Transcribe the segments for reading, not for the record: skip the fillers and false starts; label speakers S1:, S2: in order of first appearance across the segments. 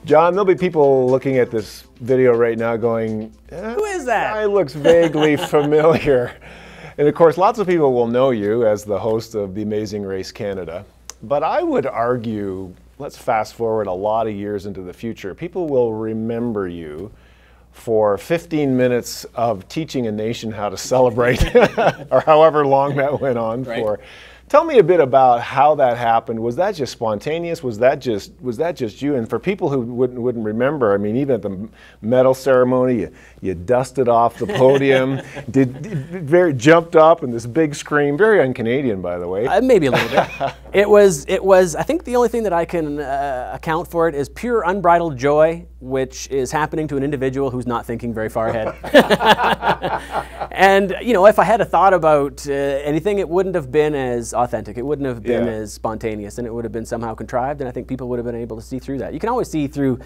S1: John, there'll be people looking at this video right now going,
S2: who is that?
S1: Guy looks vaguely familiar. And of course, lots of people will know you as the host of The Amazing Race Canada. But I would argue, let's fast forward a lot of years into the future, people will remember you for 15 minutes of teaching a nation how to celebrate, or however long that went on for. Tell me a bit about how that happened. Was that just spontaneous? Was that just you? And for people who wouldn't remember, I mean, even at the medal ceremony, you dusted off the podium, jumped up in this big scream, very un-Canadian, by the way.
S2: Maybe a little bit. It was. I think the only thing that I can account for it is pure unbridled joy, which is happening to an individual who's not thinking very far ahead. And you know, if I had a thought about anything, it wouldn't have been as authentic. It wouldn't have been as spontaneous, and it would have been somehow contrived. And I think people would have been able to see through that. You can always see through,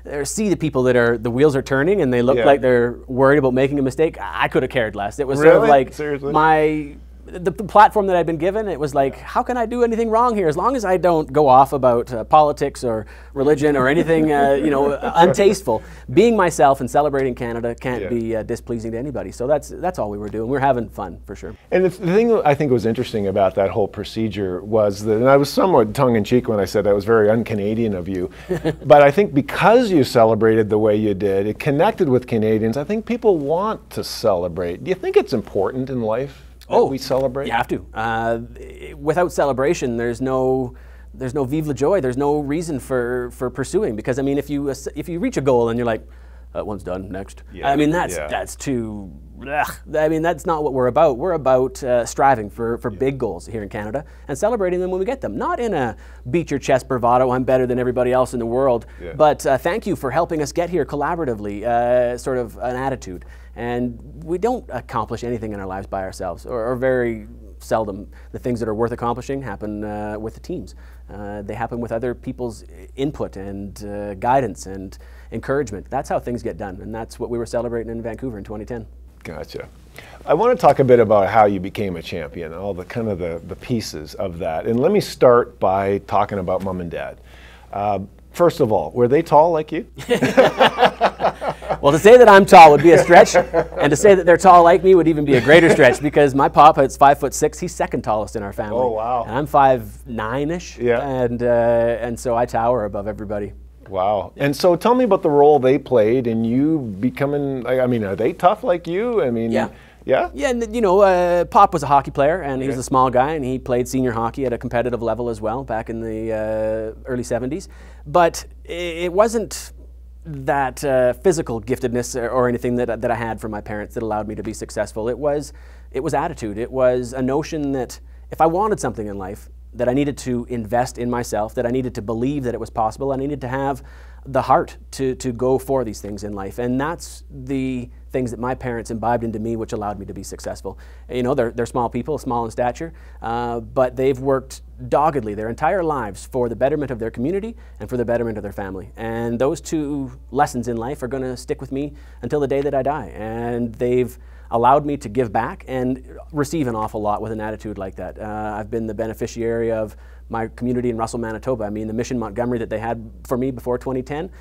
S2: or see the people that the wheels are turning, and they look like they're worried about making a mistake. I could have cared less. It was sort of like the platform that I'd been given. It was like, how can I do anything wrong here? As long as I don't go off about politics or religion or anything, you know, untasteful. Being myself and celebrating Canada can't be displeasing to anybody. So that's all we were doing. We're having fun for sure. And
S1: the thing I think was interesting about that whole procedure was that, and I was somewhat tongue-in-cheek when I said that was very un-Canadian of you, but I think because you celebrated the way you did, it connected with Canadians. I think people want to celebrate. Do you think it's important in life? We celebrate?
S2: You have to. Without celebration, there's no vive la joy. There's no reason for pursuing. Because I mean, if you reach a goal and you're like, that one's done, next. I mean, that's too. I mean, that's not what we're about. We're about striving for big goals here in Canada and celebrating them when we get them. Not in a beat your chest bravado, I'm better than everybody else in the world, but thank you for helping us get here collaboratively, sort of an attitude. And we don't accomplish anything in our lives by ourselves, or very seldom. The things that are worth accomplishing happen with the teams. They happen with other people's input and guidance and encouragement. That's how things get done, and that's what we were celebrating in Vancouver in 2010.
S1: Gotcha. I want to talk a bit about how you became a champion, all the kind of the pieces of that. And let me start by talking about Mom and Dad. First of all, were they tall like you?
S2: Well, to say that I'm tall would be a stretch, and to say that they're tall like me would even be a greater stretch, because my papa is 5'6". He's second tallest in our family.
S1: Oh, wow.
S2: And I'm 5'9"-ish, and so I tower above everybody.
S1: Wow. And so tell me about the role they played in you becoming, I mean, are they tough like you? I mean, yeah,
S2: and you know, Pop was a hockey player, and he was a small guy, and he played senior hockey at a competitive level as well back in the early 70s. But it wasn't that physical giftedness or anything that I had from my parents that allowed me to be successful. It was attitude. It was a notion that if I wanted something in life, that I needed to invest in myself, that I needed to believe that it was possible, I needed to have the heart to go for these things in life. And that's the things that my parents imbibed into me, which allowed me to be successful. You know, they're small people, small in stature, but they've worked doggedly their entire lives for the betterment of their community and for the betterment of their family. And those two lessons in life are going to stick with me until the day that I die. And they've allowed me to give back and receive an awful lot with an attitude like that. I've been the beneficiary of my community in Russell, Manitoba. I mean, the mission Montgomery that they had for me before 2010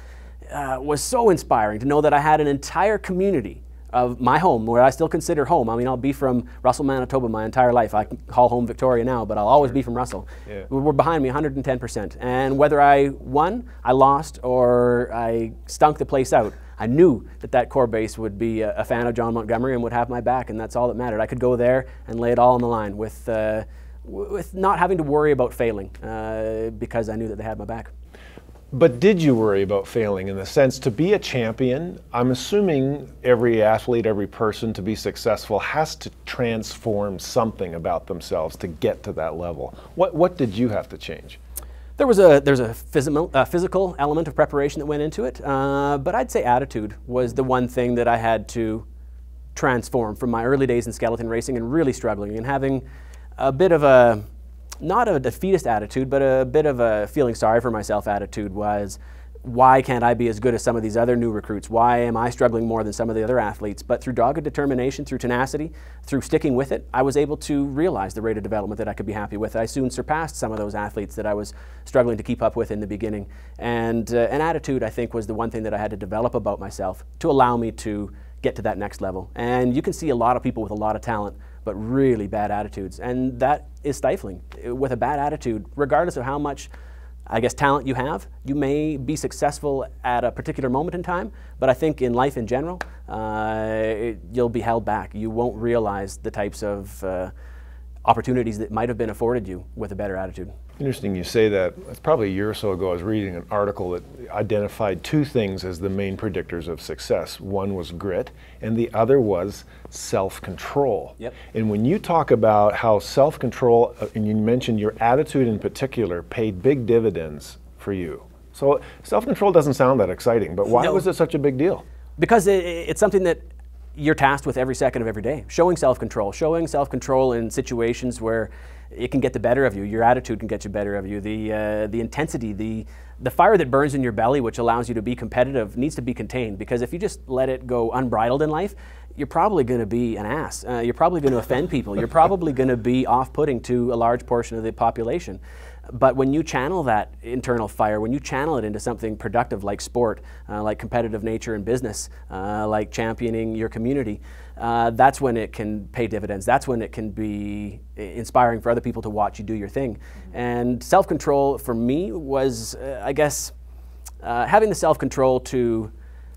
S2: was so inspiring to know that I had an entire community of my home, where I still consider home. I mean, I'll be from Russell, Manitoba my entire life. I can call home Victoria now, but I'll always be from Russell. We're behind me 110%. And whether I won, I lost, or I stunk the place out, I knew that core base would be a fan of Jon Montgomery and would have my back, and that's all that mattered. I could go there and lay it all on the line with not having to worry about failing, because I knew that they had my back.
S1: But did you worry about failing in the sense to be a champion? I'm assuming every athlete, every person to be successful has to transform something about themselves to get to that level. What did you have to change?
S2: There's a physical element of preparation that went into it, but I'd say attitude was the one thing that I had to transform from my early days in skeleton racing and really struggling and having a bit of a, not a defeatist attitude, but a bit of a feeling sorry for myself attitude was why can't I be as good as some of these other new recruits? Why am I struggling more than some of the other athletes? But through dogged determination, through tenacity, through sticking with it, I was able to realize the rate of development that I could be happy with. I soon surpassed some of those athletes that I was struggling to keep up with in the beginning. And an attitude, I think, was the one thing that I had to develop about myself to allow me to get to that next level. And you can see a lot of people with a lot of talent, but really bad attitudes. And that is stifling. With a bad attitude, regardless of how much, I guess, talent you have, you may be successful at a particular moment in time, but I think in life in general, you'll be held back. You won't realize the types of opportunities that might have been afforded you with a better attitude.
S1: Interesting you say that. It's probably a year or so ago I was reading an article that identified two things as the main predictors of success. One was grit, and the other was self-control.
S2: Yep.
S1: And when you talk about how self-control, and you mentioned your attitude in particular, paid big dividends for you. So self-control doesn't sound that exciting, but why was it such a big deal?
S2: Because it's something that you're tasked with every second of every day. Showing self-control in situations where it can get the better of you. Your attitude can get you better of you. The intensity, the fire that burns in your belly, which allows you to be competitive, needs to be contained. Because if you just let it go unbridled in life, you're probably going to be an ass. You're probably going to offend people. You're probably going to be off-putting to a large portion of the population. But when you channel that internal fire, when you channel it into something productive like sport, like competitive nature in business, like championing your community, that's when it can pay dividends. That's when it can be inspiring for other people to watch you do your thing. And self-control for me was, I guess, having the self-control to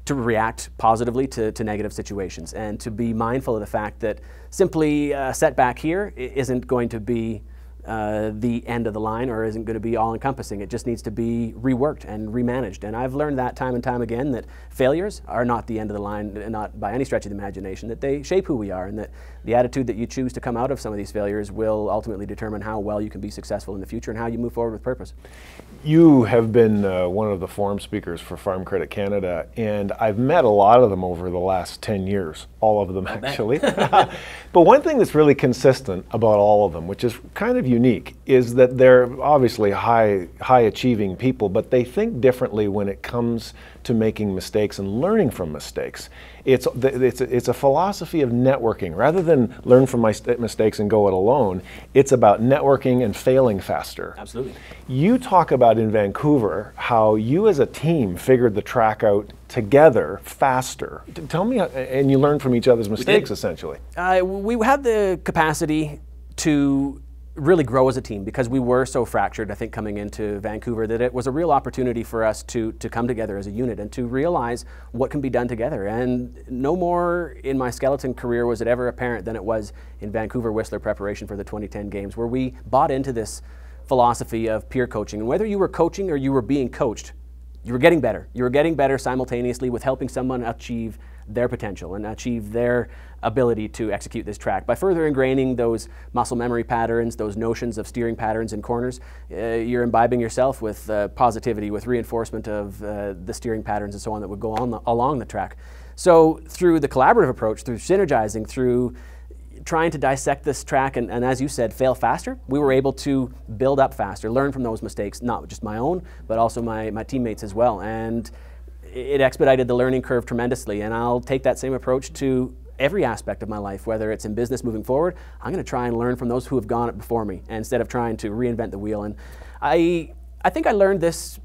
S2: react positively to negative situations and to be mindful of the fact that simply a setback here isn't going to be the end of the line or isn't going to be all-encompassing. It just needs to be reworked and remanaged. And I've learned that time and time again that failures are not the end of the line, not by any stretch of the imagination, that they shape who we are, and that the attitude that you choose to come out of some of these failures will ultimately determine how well you can be successful in the future and how you move forward with purpose.
S1: You have been one of the forum speakers for Farm Credit Canada, and I've met a lot of them over the last 10 years, all of them actually. But one thing that's really consistent about all of them, which is kind of unique, is that they're obviously high achieving people, but they think differently when it comes to making mistakes and learning from mistakes. It's a philosophy of networking. Rather than learn from my mistakes and go it alone, it's about networking and failing faster.
S2: Absolutely.
S1: You talk about in Vancouver how you as a team figured the track out together faster. Tell me, and you learned from each other's mistakes essentially.
S2: We had the capacity to really grow as a team because we were so fractured, I think, coming into Vancouver, that it was a real opportunity for us to come together as a unit and to realize what can be done together. And no more in my skeleton career was it ever apparent than it was in Vancouver Whistler preparation for the 2010 games, where we bought into this philosophy of peer coaching. And whether you were coaching or you were being coached, you were getting better. You were getting better simultaneously with helping someone achieve their potential and achieve their ability to execute this track. By further ingraining those muscle memory patterns, those notions of steering patterns in corners, you're imbibing yourself with positivity, with reinforcement of the steering patterns and so on that would go on along the track. So through the collaborative approach, through synergizing, through trying to dissect this track and as you said, fail faster, we were able to build up faster, learn from those mistakes, not just my own, but also my teammates as well. And it expedited the learning curve tremendously. And I'll take that same approach to every aspect of my life, whether it's in business moving forward. I'm going to try and learn from those who have gone it before me instead of trying to reinvent the wheel. And I think I learned this,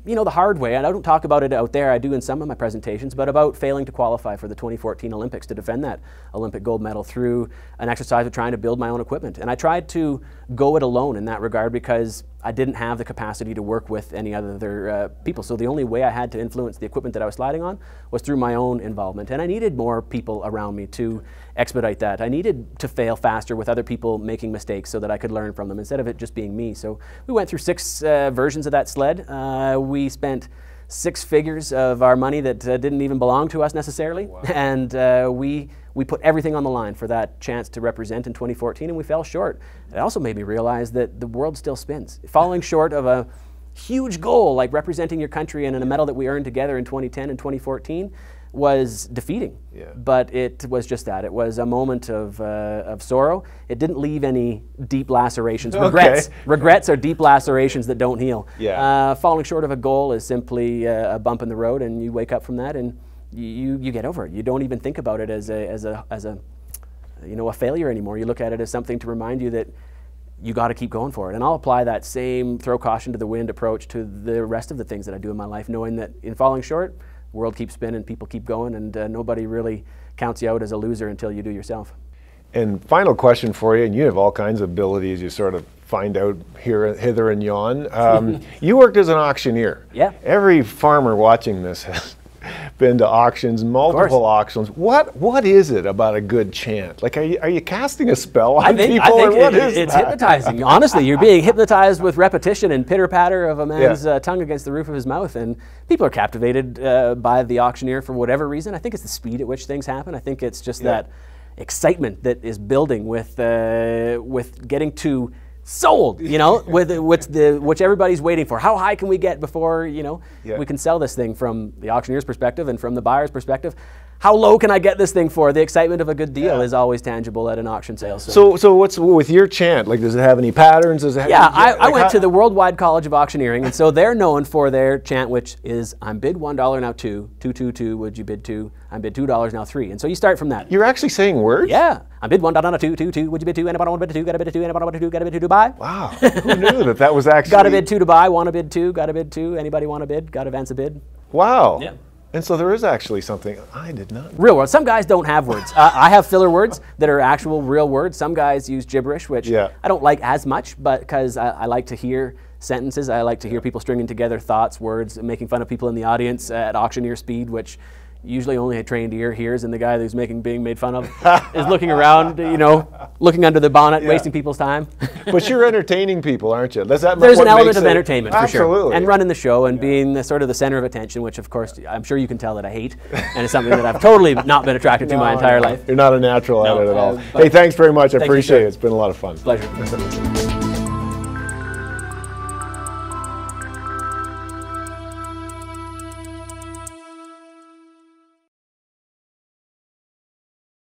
S2: you know, the hard way. And I don't talk about it out there. I do in some of my presentations, but about failing to qualify for the 2014 Olympics to defend that Olympic gold medal through an exercise of trying to build my own equipment. And I tried to go it alone in that regard because I didn't have the capacity to work with any other people. So the only way I had to influence the equipment that I was sliding on was through my own involvement. And I needed more people around me to expedite that. I needed to fail faster with other people making mistakes so that I could learn from them instead of it just being me. So we went through 6 versions of that sled. We spent 6 figures of our money that didn't even belong to us necessarily. Wow. And we put everything on the line for that chance to represent in 2014, and we fell short. It also made me realize that the world still spins. Falling short of a huge goal like representing your country and in a medal that we earned together in 2010 and 2014 was defeating.
S1: Yeah.
S2: But it was just that. It was a moment of sorrow. It didn't leave any deep lacerations. Regrets.
S1: Okay.
S2: Regrets are deep lacerations that don't heal.
S1: Yeah.
S2: Falling short of a goal is simply a bump in the road, and you wake up from that and you get over it. You don't even think about it as a failure anymore. You look at it as something to remind you that you got to keep going for it. And I'll apply that same throw caution to the wind approach to the rest of the things that I do in my life, knowing that in falling short, the world keeps spinning, people keep going, and nobody really counts you out as a loser until you do yourself.
S1: And final question for you, and you have all kinds of abilities you sort of find out hither and yon. You worked as an auctioneer.
S2: Yeah.
S1: Every farmer watching this has been to auctions, multiple auctions. What is it about a good chant? Like, are you casting a spell on people?
S2: I think
S1: what is
S2: it's
S1: that?
S2: hypnotizing. Honestly, you're being hypnotized with repetition and pitter-patter of a man's tongue against the roof of his mouth, and people are captivated by the auctioneer for whatever reason. I think it's the speed at which things happen. I think it's just that excitement that is building with getting to sold, which everybody's waiting for. How high can we get before, we can sell this thing from the auctioneer's perspective and from the buyer's perspective? How low can I get this thing for? The excitement of a good deal is always tangible at an auction sale.
S1: So what's with your chant? Like, does it have any patterns? Does it have
S2: I went to the Worldwide College of Auctioneering, and so they're known for their chant, which is, I'm bid $1 now two, would you bid two? I'm bid $2 now three. And so you start from that.
S1: You're actually saying words?
S2: Yeah. I'm bid $1 now two, would you bid two? Anybody want to bid two? Got to bid two, anybody want to bid two? Got to bid two to buy?
S1: Wow. Who knew that was actually...
S2: Got to bid two to buy, want to bid two, got to bid two, anybody want to bid? Got to advance a bid.
S1: Wow.
S2: Yeah.
S1: And so there is actually something I did not know.
S2: Real words. Some guys don't have words. I have filler words that are actual real words. Some guys use gibberish, which I don't like as much, but because I like to hear sentences. I like to hear people stringing together thoughts, words, making fun of people in the audience at auctioneer speed, which usually only a trained ear hears, and the guy who's being made fun of is looking around, looking under the bonnet, wasting people's time.
S1: But you're entertaining people, aren't you?
S2: There's an element of entertainment, for sure.
S1: Absolutely.
S2: And running the show and being the center of attention, which, of course, I'm sure you can tell that I hate, and it's something that I've totally not been attracted to my entire life.
S1: You're not a natural at it at all. Hey, thanks very much. I appreciate it. It's been a lot of fun.
S2: Pleasure.